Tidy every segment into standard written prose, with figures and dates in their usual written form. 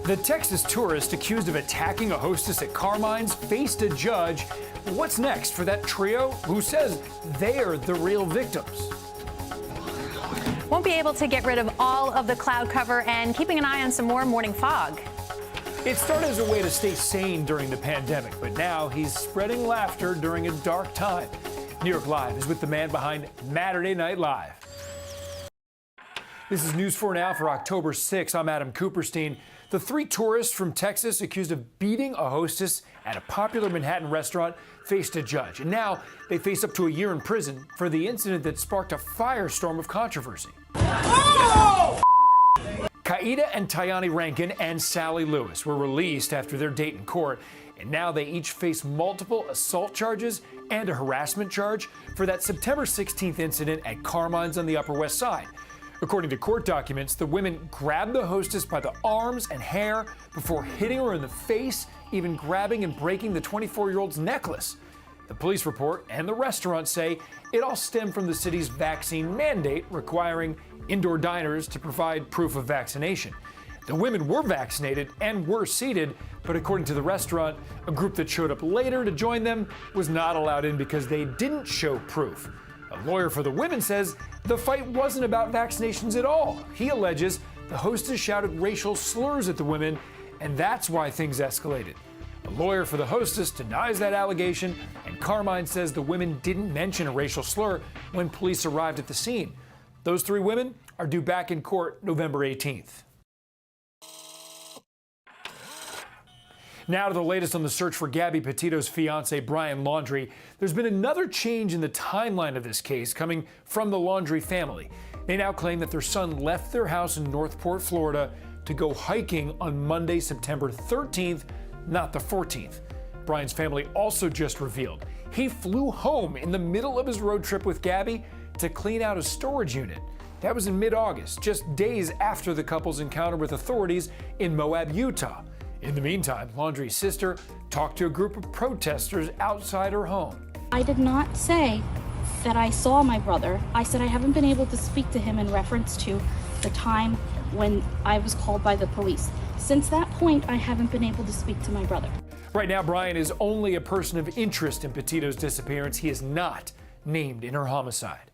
The Texas tourist accused of attacking a hostess at Carmine's faced a judge. What's next for that trio who says they're the real victims? Won't be able to get rid of all of the cloud cover and keeping an eye on some more morning fog. It started as a way to stay sane during the pandemic, but now he's spreading laughter during a dark time. New York Live is with the man behind Saturday Night Live. This is News 4 Now for October 6. I'm Adam Cooperstein. The three tourists from Texas accused of beating a hostess at a popular Manhattan restaurant faced a judge. And now they face up to a year in prison for the incident that sparked a firestorm of controversy. Oh! Kaida and Tayani Rankin and Sally Lewis were released after their date in court, and now they each face multiple assault charges and a harassment charge for that September 16th incident at Carmine's on the Upper West Side. According to court documents, the women grabbed the hostess by the arms and hair before hitting her in the face, even grabbing and breaking the 24-year-old's necklace. The police report and the restaurant say it all stemmed from the city's vaccine mandate requiring indoor diners to provide proof of vaccination. The women were vaccinated and were seated, but according to the restaurant, a group that showed up later to join them was not allowed in because they didn't show proof. A lawyer for the women says the fight wasn't about vaccinations at all. He alleges the hostess shouted racial slurs at the women, and that's why things escalated. A lawyer for the hostess denies that allegation, and Carmine says the women didn't mention a racial slur when police arrived at the scene. Those three women are due back in court November 18th. Now to the latest on the search for Gabby Petito's fiance, Brian Laundrie. There's been another change in the timeline of this case coming from the Laundrie family. They now claim that their son left their house in Northport, Florida to go hiking on Monday, September 13th, not the 14th. Brian's family also just revealed he flew home in the middle of his road trip with Gabby to clean out a storage unit. That was in mid-August, just days after the couple's encounter with authorities in Moab, Utah. In the meantime, Laundrie's sister talked to a group of protesters outside her home. I did not say that I saw my brother. I said I haven't been able to speak to him in reference to the time when I was called by the police. Since that point, I haven't been able to speak to my brother. Right now, Brian is only a person of interest in Petito's disappearance. He is not named in her homicide.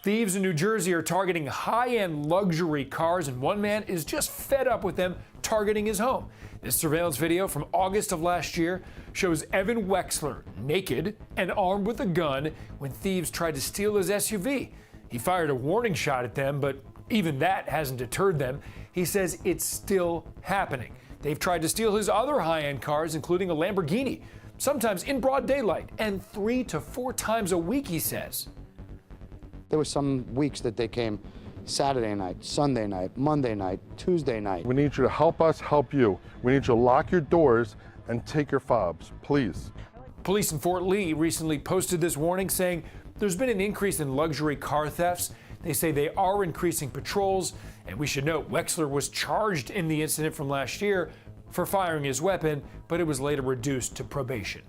Thieves in New Jersey are targeting high-end luxury cars, and one man is just fed up with them targeting his home. This surveillance video from August of last year shows Evan Wexler naked and armed with a gun when thieves tried to steal his SUV. He fired a warning shot at them, but even that hasn't deterred them. He says it's still happening. They've tried to steal his other high-end cars, including a Lamborghini, sometimes in broad daylight, and 3 to 4 times a week, he says. There were some weeks that they came Saturday night, Sunday night, Monday night, Tuesday night. We need you to help us help you. We need you to lock your doors and take your fobs, please. Police in Fort Lee recently posted this warning saying there's been an increase in luxury car thefts. They say they are increasing patrols, and we should note Wexler was charged in the incident from last year for firing his weapon, but it was later reduced to probation.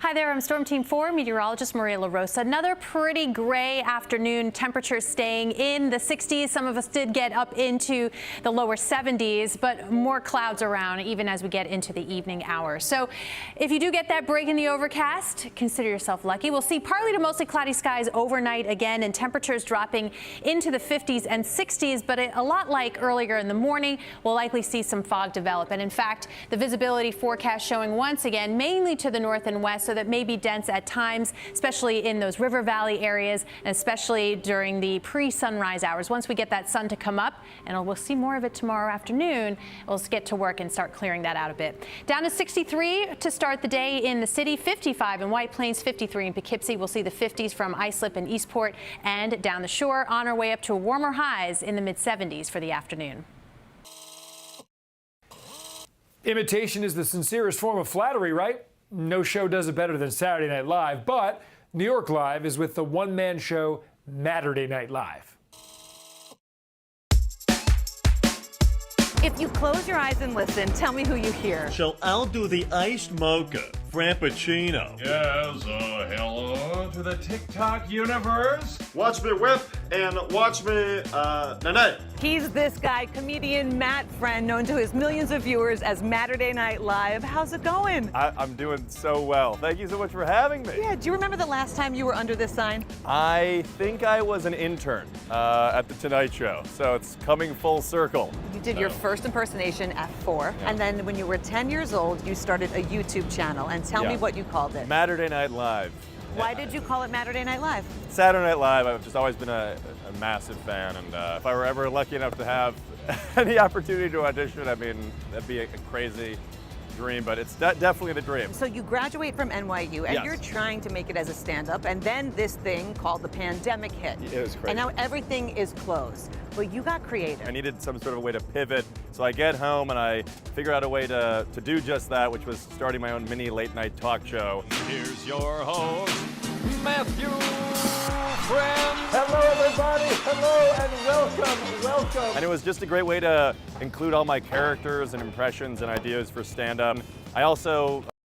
Hi there, I'm Storm Team 4 meteorologist Maria LaRosa. Another pretty gray afternoon, temperatures staying in the 60s. Some of us did get up into the lower 70s, but more clouds around even as we get into the evening hours. So if you do get that break in the overcast, consider yourself lucky. We'll see partly to mostly cloudy skies overnight again, and temperatures dropping into the 50s and 60s, but a lot like earlier in the morning, we'll likely see some fog develop. And in fact, the visibility forecast showing once again mainly to the north and west, so that may be dense at times, especially in those river valley areas, and especially during the pre-sunrise hours. Once we get that sun to come up, and we'll see more of it tomorrow afternoon, we'll get to work and start clearing that out a bit. Down to 63 to start the day in the city, 55 in White Plains, 53 in Poughkeepsie. We'll see the 50s from Islip and Eastport, and down the shore on our way up to warmer highs in the mid-70s for the afternoon. Imitation is the sincerest form of flattery, right? No show does it better than Saturday Night Live, but New York Live is with the one-man show Saturday Night Live. If you close your eyes and listen, tell me who you hear. So I'll do the iced mocha, frappuccino. Yes, hello to the TikTok universe. Watch me whip and watch me tonight. He's this guy, comedian Matt Friend, known to his millions of viewers as Saturday Night Live. How's it going? I'm doing so well. Thank you so much for having me. Yeah, do you remember the last time you were under this sign? I think I was an intern at The Tonight Show, so it's coming full circle. You did your first impersonation at 4, and then when you were 10 years old, you started a YouTube channel. And tell me what you called it. Saturday Night Live. Why did you call it Saturday Night Live? Saturday Night Live, I've just always been a massive fan, and if I were ever lucky enough to have any opportunity to audition, I mean, that'd be a crazy dream, but it's definitely the dream. So you graduate from NYU, and Yes. you're trying to make it as a stand-up, and then this thing called the pandemic hit. It was crazy. And now everything is closed. But you got creative. I needed some sort of way to pivot, so I get home and I figure out a way to do just that, which was starting my own mini late-night talk show. Here's your host, Matthew Friend. Hello, everybody. Hello, and welcome. And it was just a great way to include all my characters and impressions and ideas for stand-up. I also